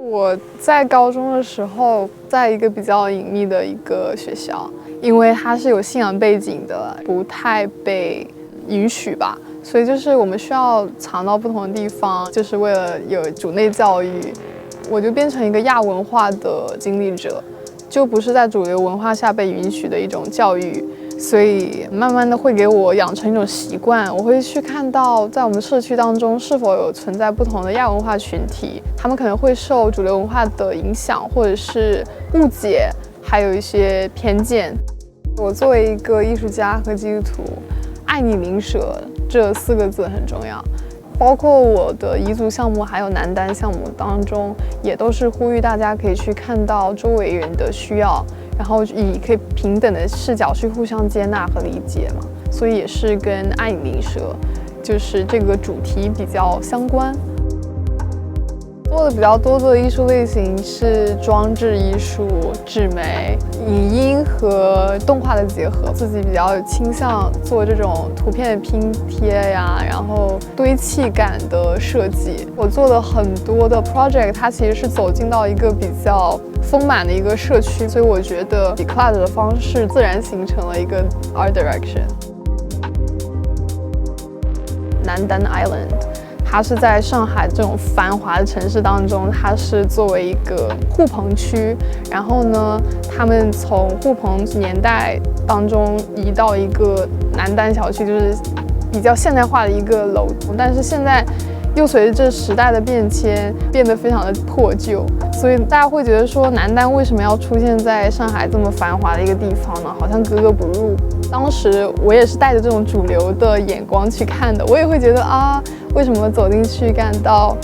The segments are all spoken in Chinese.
我在高中的时候，在一个比较隐秘的一个学校，因为它是有信仰背景的，不太被允许吧，所以就是我们需要藏到不同的地方，就是为了有主内教育。我就变成一个亚文化的经历者，就不是在主流文化下被允许的一种教育。所以慢慢的会给我养成一种习惯，我会去看到在我们社区当中是否有存在不同的亚文化群体，他们可能会受主流文化的影响，或者是误解，还有一些偏见。我作为一个艺术家和基督徒，爱你邻舍这4个字很重要。包括我的彝族项目还有男单项目当中，也都是呼吁大家可以去看到周围人的需要，然后以可以平等的视角去互相接纳和理解嘛，所以也是跟爱你邻舍就是这个主题比较相关。做的比较多的艺术类型是装置艺术、纸媒、影音和动画的结合。自己比较有倾向做这种图片的拼贴呀，然后堆砌感的设计。我做了很多的 project， 它其实是走进到一个比较丰满的一个社区，所以我觉得 declutter 的方式自然形成了一个 art direction。南丹 Island。它是在上海这种繁华的城市当中，它是作为一个户棚区，然后呢，他们从户棚年代当中移到一个南丹小区，就是比较现代化的一个楼，但是现在又随着这时代的变迁变得非常的破旧，所以大家会觉得说南丹为什么要出现在上海这么繁华的一个地方呢？好像格格不入。当时我也是带着这种主流的眼光去看的，我也会觉得啊，为什么走进去看到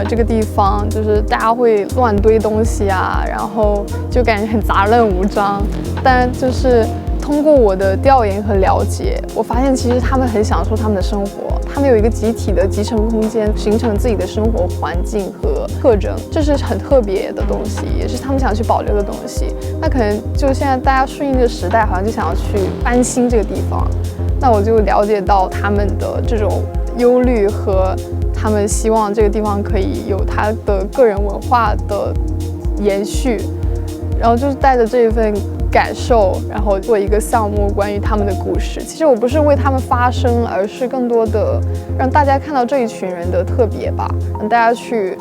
这个地方就是大家会乱堆东西啊，然后就感觉很杂乱无章，但就是通过我的调研和了解，我发现其实他们很享受他们的生活，他们有一个集体的集成空间，形成自己的生活环境和特征，这是很特别的东西，也是他们想去保留的东西。那可能就现在大家顺应这个时代，好像就想要去翻新这个地方，那我就了解到他们的这种忧虑和他们希望这个地方可以有他的个人文化的延续，然后就是带着这一份感受，然后做一个项目关于他们的故事。其实我不是为他们发声，而是更多的让大家看到这一群人的特别吧，让大家去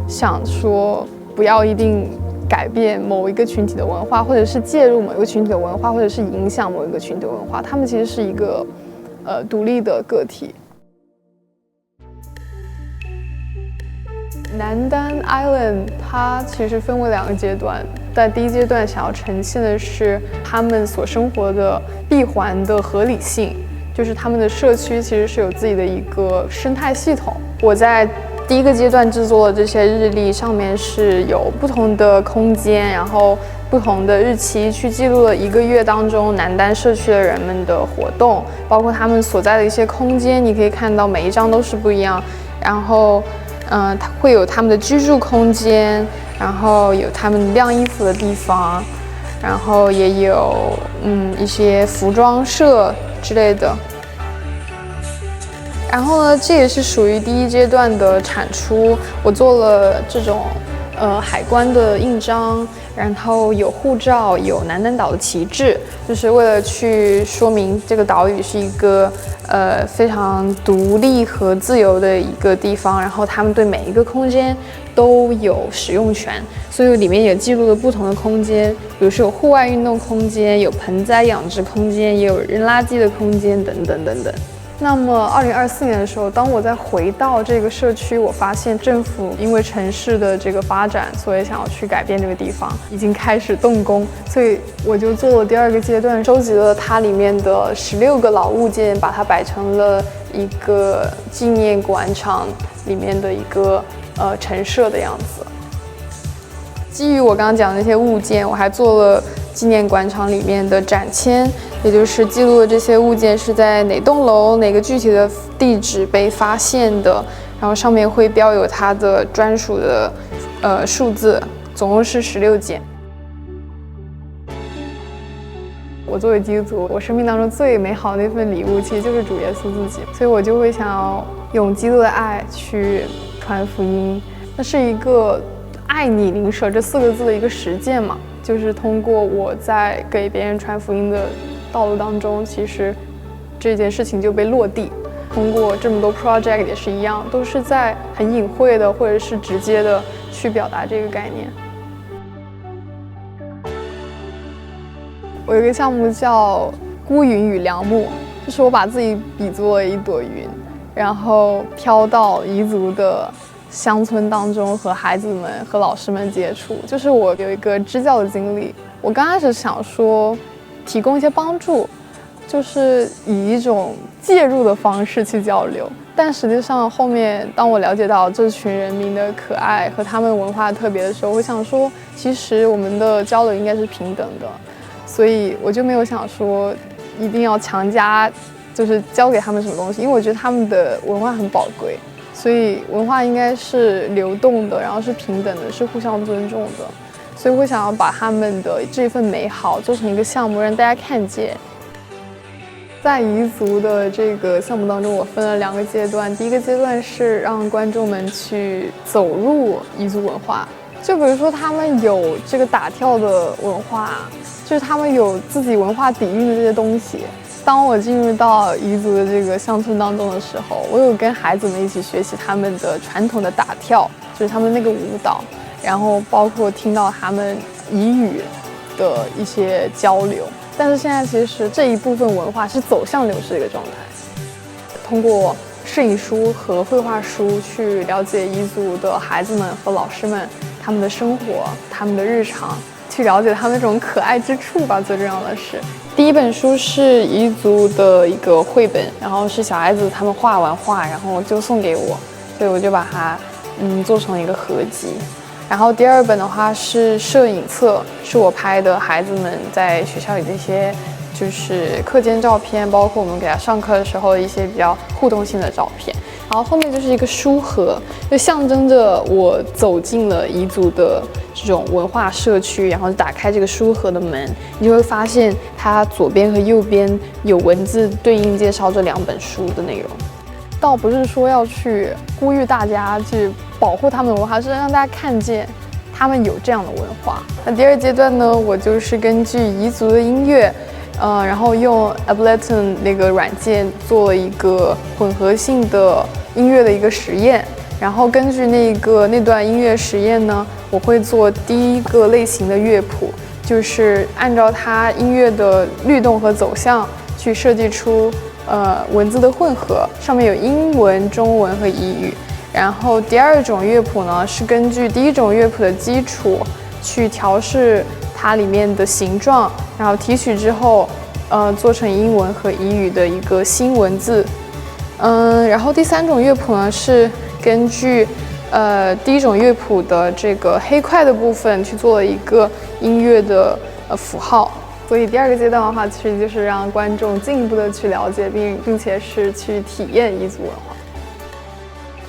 想说不要一定改变某一个群体的文化，或者是介入某一个群体的文化，或者是影响某一个群体的文化，他们其实是一个独立的个体。南丹 Island 它其实分为2个阶段，在第一阶段想要呈现的是他们所生活的闭环的合理性，就是他们的社区其实是有自己的一个生态系统。我在第一个阶段制作的这些日历上面是有不同的空间，然后不同的日期去记录了1个月当中南丹社区的人们的活动，包括他们所在的一些空间，你可以看到每一张都是不一样，然后它会有他们的居住空间，然后有他们晾衣服的地方，然后也有一些服装社之类的。然后呢，这也是属于第一阶段的产出。我做了这种海关的印章，然后有护照，有南丹岛的旗帜，就是为了去说明这个岛屿是一个非常独立和自由的一个地方，然后他们对每一个空间都有使用权，所以里面也记录了不同的空间，比如说有户外运动空间，有盆栽养殖空间，也有扔垃圾的空间等等等等。那么2024年的时候，当我再回到这个社区，我发现政府因为城市的这个发展，所以想要去改变这个地方，已经开始动工，所以我就做了第2个阶段，收集了它里面的16个老物件，把它摆成了一个纪念广场里面的一个陈设的样子。基于我刚刚讲的那些物件，我还做了纪念广场里面的展签，也就是记录了这些物件是在哪栋楼、哪个具体的地址被发现的，然后上面会标有它的专属的数字，总共是16件。我作为基督徒，我生命当中最美好的那份礼物，其实就是主耶稣自己，所以我就会想要用基督的爱去传福音。那是一个爱你邻舍这4个字的一个实践嘛，就是通过我在给别人传福音的道路当中，其实这件事情就被落地。通过这么多 project 也是一样，都是在很隐晦的或者是直接的去表达这个概念。我有一个项目叫孤云与良木，就是我把自己比作了一朵云，然后飘到彝族的乡村当中和孩子们和老师们接触。就是我有一个支教的经历，我刚开始想说提供一些帮助，就是以一种介入的方式去交流，但实际上后面当我了解到这群人民的可爱和他们文化特别的时候，我想说其实我们的交流应该是平等的，所以我就没有想说一定要强加就是教给他们什么东西，因为我觉得他们的文化很宝贵，所以文化应该是流动的，然后是平等的，是互相尊重的，所以我想要把他们的这份美好做成一个项目让大家看见。在彝族的这个项目当中，我分了2个阶段。第一个阶段是让观众们去走入彝族文化，就比如说他们有这个打跳的文化，就是他们有自己文化底蕴的这些东西。当我进入到彝族的这个乡村当中的时候，我有跟孩子们一起学习他们的传统的打跳，就是他们那个舞蹈，然后包括听到他们彝语的一些交流。但是现在其实这一部分文化是走向流失的一个状态。通过摄影书和绘画书去了解彝族的孩子们和老师们他们的生活、他们的日常，去了解他们这种可爱之处吧。最重要的是，第一本书是彝族的一个绘本，然后是小孩子他们画完画，然后就送给我，所以我就把它做成一个合集。然后第2本的话是摄影册，是我拍的孩子们在学校里的一些就是课间照片，包括我们给他上课的时候一些比较互动性的照片。然后后面就是一个书盒，就象征着我走进了彝族的这种文化社区，然后打开这个书盒的门，你就会发现它左边和右边有文字对应介绍这2本书的内容。倒不是说要去呼吁大家去保护他们的文化，是让大家看见他们有这样的文化。那第2阶段呢，我就是根据彝族的音乐，然后用 Ableton 那个软件做了一个混合性的音乐的一个实验。然后根据那段音乐实验呢，我会做第一个类型的乐谱，就是按照它音乐的律动和走向去设计出文字的混合，上面有英文、中文和彝语。然后第2种乐谱呢，是根据第1种乐谱的基础去调试它里面的形状，然后提取之后，做成英文和彝语的一个新文字。然后第3种乐谱呢，是根据第1种乐谱的这个黑块的部分去做了一个音乐的符号。所以第2个阶段的话，其实就是让观众进一步的去了解并且是去体验彝族文化。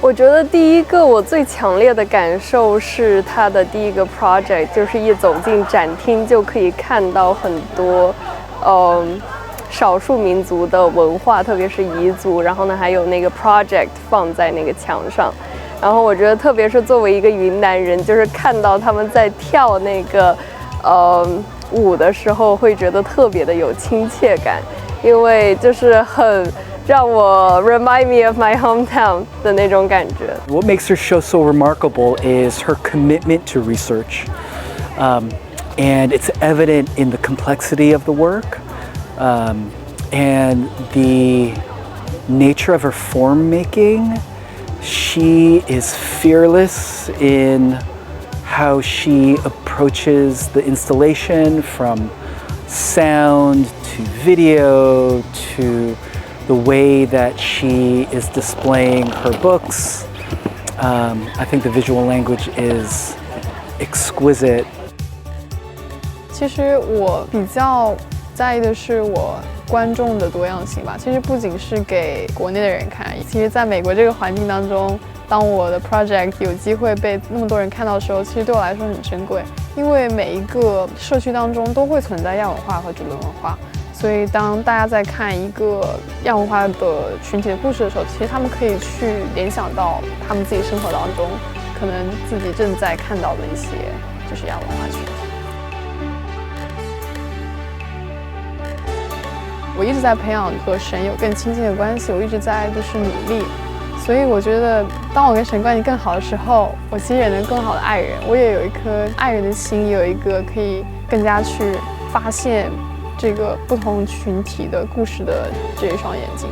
我觉得第一个我最强烈的感受是他的第一个 project， 就是一走进展厅就可以看到很多少数民族的文化，特别是彝族，然后呢还有那个 project 放在那个墙上。然后我觉得特别是作为一个云南人，就是看到他们在跳那个舞的时候，会觉得特别的有亲切感，因为就是很让我 remind me of my hometown 的那种感觉。What makes her show so remarkable is her commitment to research, and it's evident in the complexity of the work, and the nature of her form making. She is fearless in how she approaches the installation, from sound to video to the way that she is displaying her books. I think the visual language is exquisite. 其实我比较在意的是我观众的多样性吧。其实不仅是给国内的人看，其实在美国这个环境当中，当我的 project 有机会被那么多人看到的时候，其实对我来说很珍贵。因为每一个社区当中都会存在亚文化和主流文化，所以当大家在看一个亚文化的群体的故事的时候，其实他们可以去联想到他们自己生活当中可能自己正在看到的一些就是亚文化群体。我一直在培养和神有更亲近的关系，我一直在就是努力，所以我觉得当我跟神关系更好的时候，我其实也能更好的爱人，我也有一颗爱人的心，也有一个可以更加去发现这个不同群体的故事的这一双眼睛。